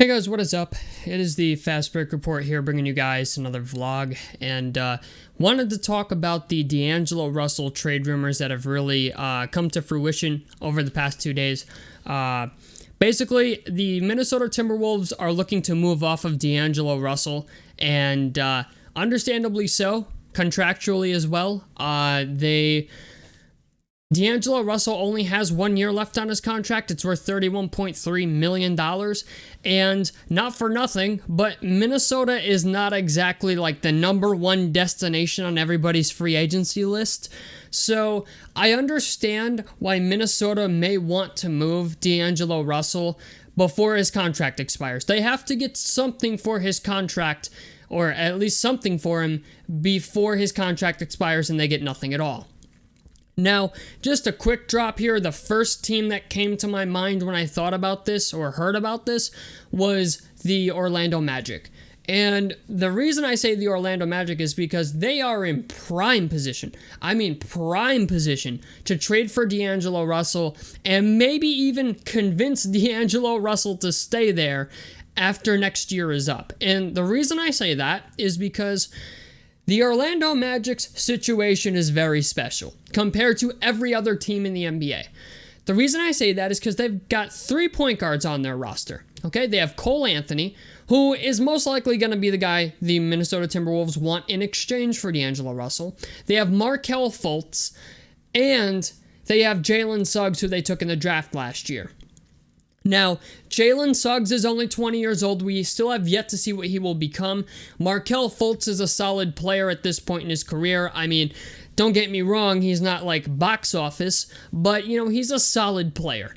Hey guys, what is up? It is the Fast Break Report here, bringing you guys another vlog, and wanted to talk about the D'Angelo Russell trade rumors that have really come to fruition over the past 2 days. Basically, the Minnesota Timberwolves are looking to move off of D'Angelo Russell, and understandably so, contractually as well. D'Angelo Russell only has 1 year left on his contract. It's worth $31.3 million. And not for nothing, but Minnesota is not exactly like the number one destination on everybody's free agency list. So I understand why Minnesota may want to move D'Angelo Russell before his contract expires. They have to get something for his contract, or at least something for him before his contract expires, and they get nothing at all. Now, just a quick drop here. The first team that came to my mind when I thought about this or heard about this was the Orlando Magic. And the reason I say the Orlando Magic is because they are in prime position. I mean prime position to trade for D'Angelo Russell and maybe even convince D'Angelo Russell to stay there after next year is up. And the reason I say that is because the Orlando Magic's situation is very special compared to every other team in the NBA. The reason I say that is because they've got 3 point guards on their roster. Okay, they have Cole Anthony, who is most likely going to be the guy the Minnesota Timberwolves want in exchange for D'Angelo Russell. They have Markelle Fultz, and they have Jalen Suggs, who they took in the draft last year. Now, Jalen Suggs is only 20 years old. We still have yet to see what he will become. Markelle Fultz is a solid player at this point in his career. I mean, don't get me wrong, he's not like box office, but, he's a solid player.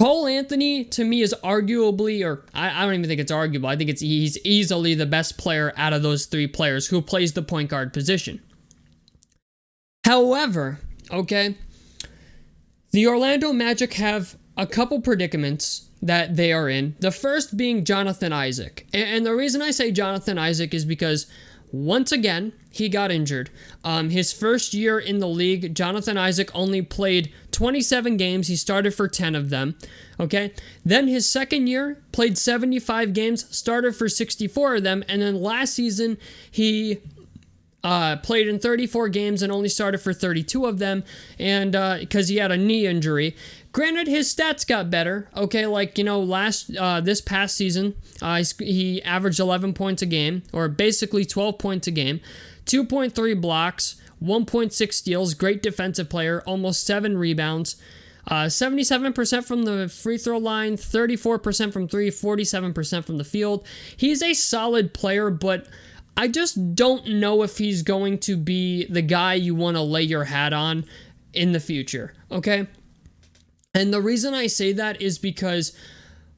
Cole Anthony, to me, is arguably, or I don't even think it's arguable, I think he's easily the best player out of those 3 players who plays the point guard position. However, the Orlando Magic have a couple predicaments that they are in. The first being Jonathan Isaac. And the reason I say Jonathan Isaac is because, once again, he got injured. His first year in the league, Jonathan Isaac only played 27 games. He started for 10 of them. Then his second year, played 75 games, started for 64 of them. And then last season, he played in 34 games and only started for 32 of them, and because he had a knee injury. Granted, his stats got better. This past season, he averaged 11 points a game, or basically 12 points a game, 2.3 blocks, 1.6 steals, great defensive player, almost 7 rebounds, 77% from the free throw line, 34% from 3, 47% from the field. He's a solid player, but I just don't know if he's going to be the guy you want to lay your hat on in the future, And the reason I say that is because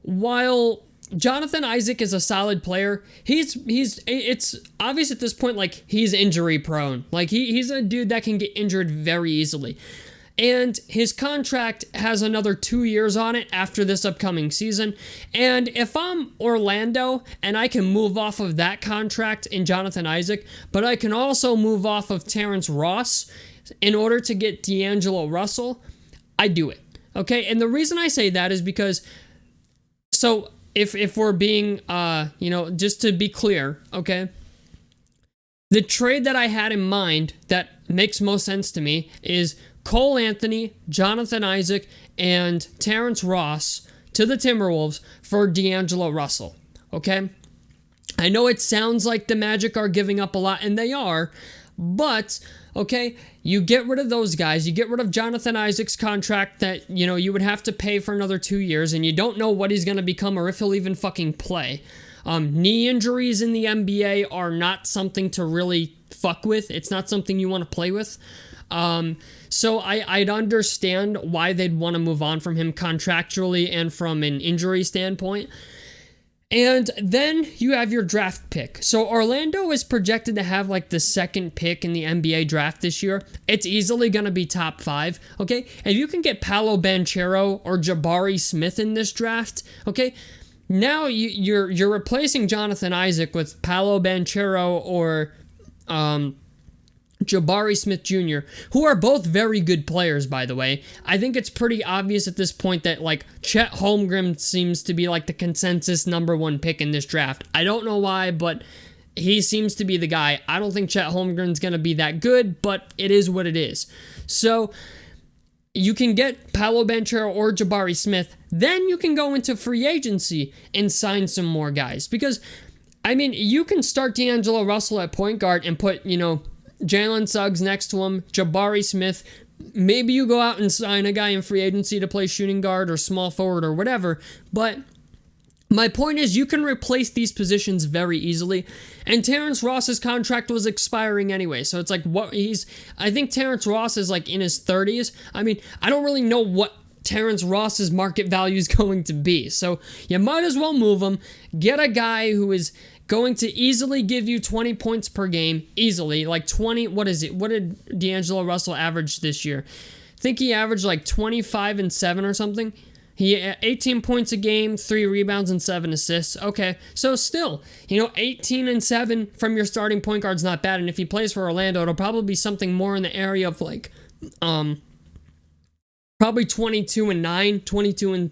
while Jonathan Isaac is a solid player, it's obvious at this point, like, he's injury prone. Like, he's a dude that can get injured very easily. And his contract has another 2 years on it after this upcoming season. And if I'm Orlando and I can move off of that contract in Jonathan Isaac, but I can also move off of Terrence Ross in order to get D'Angelo Russell, I do it. And the reason I say that is because, so if we're being, just to be clear, the trade that I had in mind that makes most sense to me is Cole Anthony, Jonathan Isaac, and Terrence Ross to the Timberwolves for D'Angelo Russell, I know it sounds like the Magic are giving up a lot, and they are, but, you get rid of those guys, you get rid of Jonathan Isaac's contract that, you would have to pay for another 2 years, and you don't know what he's going to become or if he'll even fucking play. Knee injuries in the NBA are not something to really fuck with. It's not something you want to play with. So I'd understand why they'd want to move on from him contractually and from an injury standpoint. And then you have your draft pick. So Orlando is projected to have like the second pick in the NBA draft this year. It's easily going to be top 5. If you can get Paolo Banchero or Jabari Smith in this draft, now you're replacing Jonathan Isaac with Paolo Banchero or Jabari Smith Jr., who are both very good players, by the way. I think it's pretty obvious at this point that, like, Chet Holmgren seems to be, like, the consensus number one pick in this draft. I don't know why, but he seems to be the guy. I don't think Chet Holmgren's going to be that good, but it is what it is. So you can get Paolo Banchero or Jabari Smith. Then you can go into free agency and sign some more guys. Because, I mean, you can start D'Angelo Russell at point guard and put, Jalen Suggs next to him, Jabari Smith. Maybe you go out and sign a guy in free agency to play shooting guard or small forward or whatever. But my point is, you can replace these positions very easily. And Terrence Ross's contract was expiring anyway. So it's like, I think Terrence Ross is like in his 30s. I mean, I don't really know what Terrence Ross's market value is going to be. So you might as well move him. Get a guy who is going to easily give you 20 points per game, easily, like 20, what is it? What did D'Angelo Russell average this year? I think he averaged like 25 and 7 or something. He 18 points a game, 3 rebounds and 7 assists. Okay, so still, 18 and 7 from your starting point guard's not bad. And if he plays for Orlando, it'll probably be something more in the area of like, probably 22 and 9, 22 and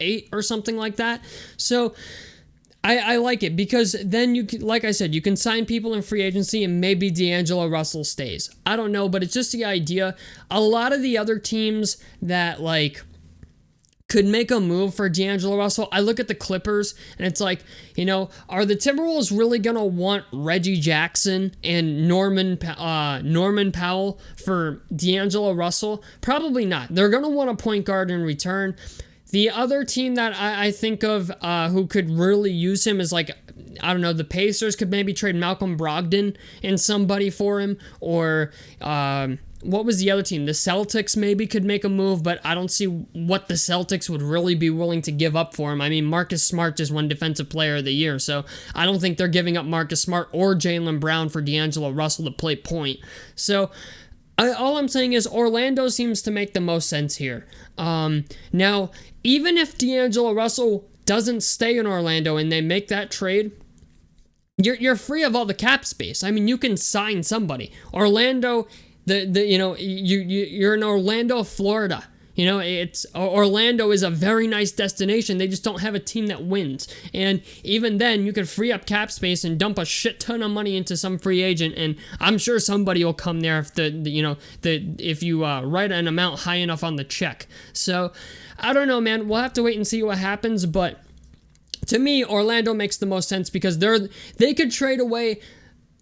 8 or something like that. So I like it because then you can, like I said, you can sign people in free agency and maybe D'Angelo Russell stays. I don't know, but it's just the idea. A lot of the other teams that could make a move for D'Angelo Russell, I look at the Clippers and it's like, are the Timberwolves really going to want Reggie Jackson and Norman Powell for D'Angelo Russell? Probably not. They're going to want a point guard in return. The other team that I think of who could really use him is the Pacers could maybe trade Malcolm Brogdon and somebody for him, or what was the other team? The Celtics maybe could make a move, but I don't see what the Celtics would really be willing to give up for him. I mean, Marcus Smart just won Defensive Player of the Year, so I don't think they're giving up Marcus Smart or Jaylen Brown for D'Angelo Russell to play point. So all I'm saying is Orlando seems to make the most sense here. Now, even if D'Angelo Russell doesn't stay in Orlando and they make that trade, you're free of all the cap space. I mean, you can sign somebody. Orlando, you're in Orlando, Florida. Orlando is a very nice destination. They just don't have a team that wins. And even then, you could free up cap space and dump a shit ton of money into some free agent, and I'm sure somebody will come there if you write an amount high enough on the check. So I don't know, man. We'll have to wait and see what happens, but to me, Orlando makes the most sense because they could trade away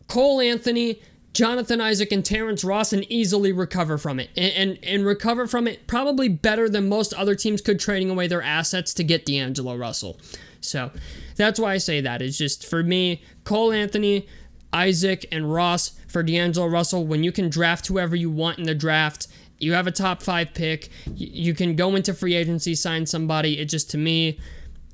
Cole Anthony, Jonathan Isaac, and Terrence Ross and easily recover from it. And recover from it probably better than most other teams could, trading away their assets to get D'Angelo Russell. So that's why I say that. It's just, for me, Cole Anthony, Isaac, and Ross for D'Angelo Russell. When you can draft whoever you want in the draft, you have a top 5 pick, you can go into free agency, sign somebody. It just, to me,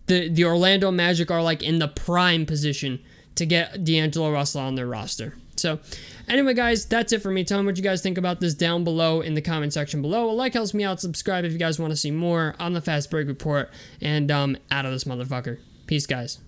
the Orlando Magic are like in the prime position to get D'Angelo Russell on their roster. So anyway, guys, that's it for me. Tell me what you guys think about this down below in the comment section below. A like helps me out. Subscribe if you guys want to see more on the Fast Break Report. And out of this motherfucker. Peace, guys.